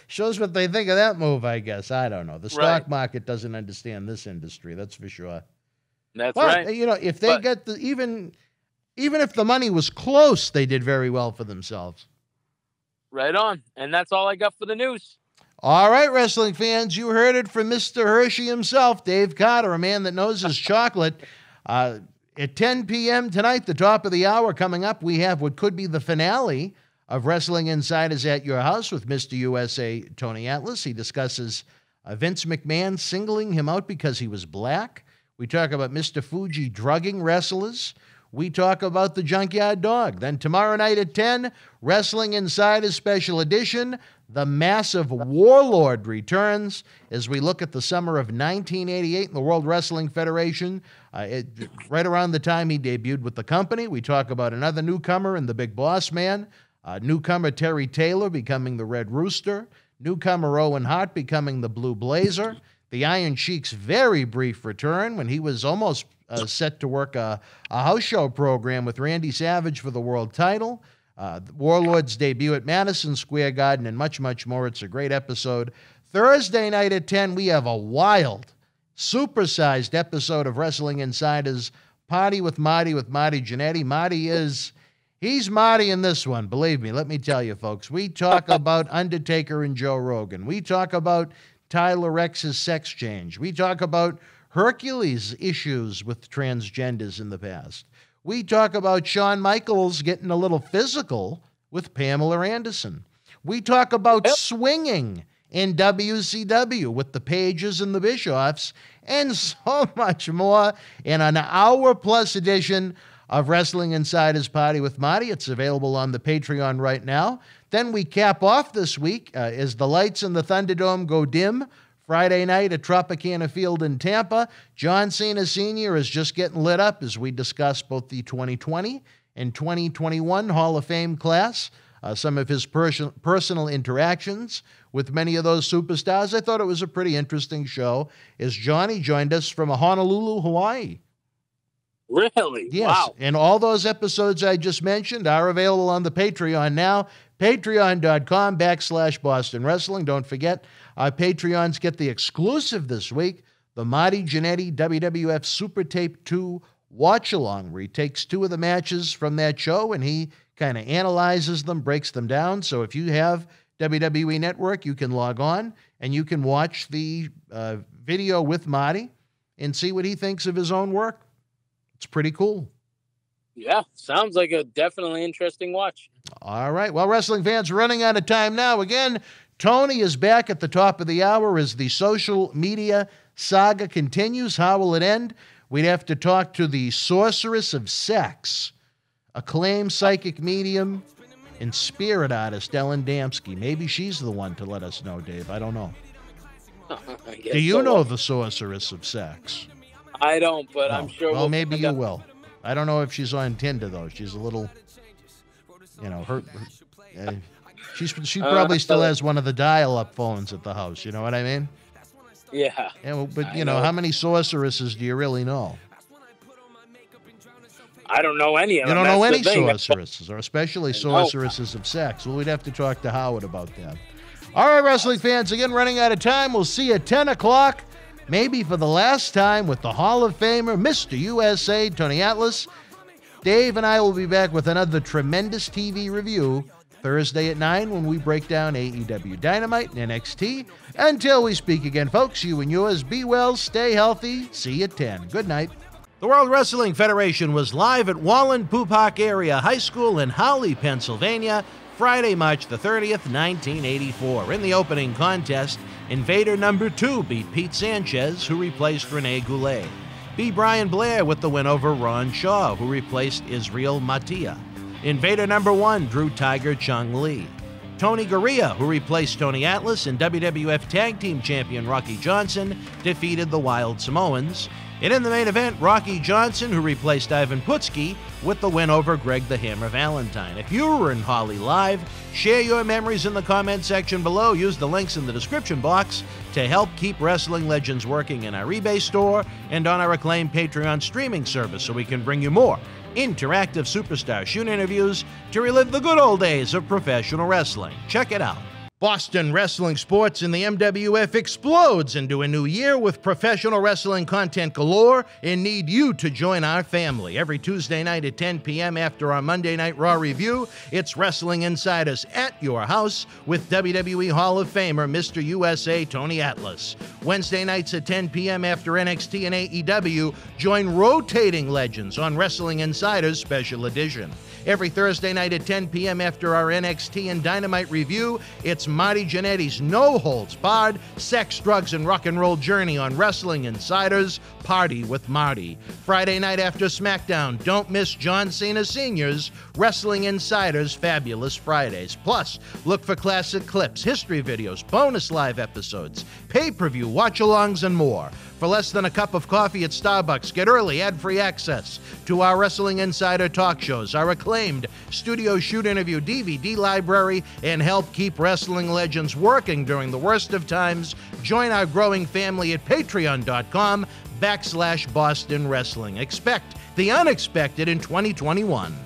shows what they think of that move, I guess. I don't know. The stock market doesn't understand this industry. That's for sure. That's right. If they get even if the money was close, they did very well for themselves. Right on. And that's all I got for the news. All right, wrestling fans, you heard it from Mr. Hershey himself, Dave Carter, a man that knows his chocolate. At 10 p.m. tonight, the top of the hour coming up, we have what could be the finale of Wrestling Insiders at Your House with Mr. USA Tony Atlas. He discusses Vince McMahon singling him out because he was black. We talk about Mr. Fuji drugging wrestlers. We talk about the Junkyard Dog. Then tomorrow night at 10, Wrestling Insiders Special Edition, the Massive Warlord returns as we look at the summer of 1988 in the World Wrestling Federation. Right around the time he debuted with the company, we talk about another newcomer in the Big Boss Man, newcomer Terry Taylor becoming the Red Rooster, newcomer Owen Hart becoming the Blue Blazer, the Iron Sheik's very brief return when he was almost set to work a house show program with Randy Savage for the world title, Warlord's debut at Madison Square Garden, and much, much more. It's a great episode. Thursday night at 10, we have a wild, supersized episode of Wrestling Insiders Party with Marty Jannetty. He's Marty in this one, believe me. Let me tell you, folks. We talk about Undertaker and Joe Rogan. We talk about Tyler Rex's sex change. We talk about Hercules' issues with transgenders in the past. We talk about Shawn Michaels getting a little physical with Pamela Anderson. We talk about swinging in WCW with the Pages and the Bischoffs, and so much more in an hour-plus edition of Wrestling Insider's Party with Marty. It's available on the Patreon right now. Then we cap off this week as the lights in the Thunderdome go dim. Friday night at Tropicana Field in Tampa. John Cena Sr. is just getting lit up as we discuss both the 2020 and 2021 Hall of Fame class, some of his personal interactions with many of those superstars. I thought it was a pretty interesting show as Johnny joined us from Honolulu, Hawaii. Really? Yes. Wow. And all those episodes I just mentioned are available on the Patreon now. Patreon.com/Boston Wrestling. Don't forget, our Patreons get the exclusive this week, the Marty Jannetty WWF Super Tape 2 watch-along, where he takes two of the matches from that show and he kind of analyzes them, breaks them down. So if you have WWE Network, you can log on and you can watch the video with Marty and see what he thinks of his own work. It's pretty cool. Yeah, sounds like a definitely interesting watch. All right. Well, wrestling fans, running out of time now. Again, Tony is back at the top of the hour as the social media saga continues. How will it end? We'd have to talk to the sorceress of sex, acclaimed psychic medium and spirit artist Ellen Damsky. Maybe she's the one to let us know, Dave. I don't know. Do you know the sorceress of sex? I don't, but No. I'm sure. Well, maybe you will. I don't know if she's on Tinder, though. She's a little, she probably still has one of the dial-up phones at the house. You know what I mean? Yeah. But, how many sorceresses do you really know? I don't know any of them. You don't know any That's the thing. sorceresses, or especially sorceresses of sex. Well, we'd have to talk to Howard about that. All right, wrestling fans, again, running out of time. We'll see you at 10 o'clock. Maybe for the last time with the Hall of Famer, Mr. USA, Tony Atlas. Dave and I will be back with another tremendous TV review Thursday at 9 when we break down AEW Dynamite and NXT. Until we speak again, folks, you and yours, be well, stay healthy. See you at 10. Good night. The World Wrestling Federation was live at Wallen-Pupak Area High School in Howley, Pennsylvania, Friday, March the 30th, 1984. In the opening contest, Invader number 2 beat Pete Sanchez, who replaced Rene Goulet. B. Brian Blair with the win over Ron Shaw, who replaced Israel Matia. Invader number 1 drew Tiger Chung Lee. Tony Gurria, who replaced Tony Atlas, and WWF Tag Team Champion Rocky Johnson defeated the Wild Samoans. And in the main event, Rocky Johnson, who replaced Ivan Putski, with the win over Greg the Hammer Valentine. If you were in Holly Live, share your memories in the comment section below. Use the links in the description box to help keep Wrestling Legends working in our eBay store and on our acclaimed Patreon streaming service so we can bring you more interactive superstar shoot interviews to relive the good old days of professional wrestling. Check it out. Boston Wrestling Sports in the MWF explodes into a new year with professional wrestling content galore and need you to join our family. Every Tuesday night at 10 p.m. after our Monday Night Raw review, it's Wrestling Insiders at your house with WWE Hall of Famer Mr. USA Tony Atlas. Wednesday nights at 10 p.m. after NXT and AEW, join rotating legends on Wrestling Insiders Special Edition. Every Thursday night at 10 p.m. after our NXT and Dynamite review, it's Marty Jannetty's no-holds-barred sex, drugs, and rock and roll journey on Wrestling Insiders Party with Marty. Friday night after SmackDown, don't miss John Cena Sr.'s Wrestling Insiders Fabulous Fridays. Plus, look for classic clips, history videos, bonus live episodes, pay-per-view watch-alongs, and more. For less than a cup of coffee at Starbucks, get early ad-free access to our Wrestling Insider talk shows, our acclaimed studio shoot interview DVD library, and help keep wrestling legends working during the worst of times. Join our growing family at patreon.com/Boston Wrestling. Expect the unexpected in 2021.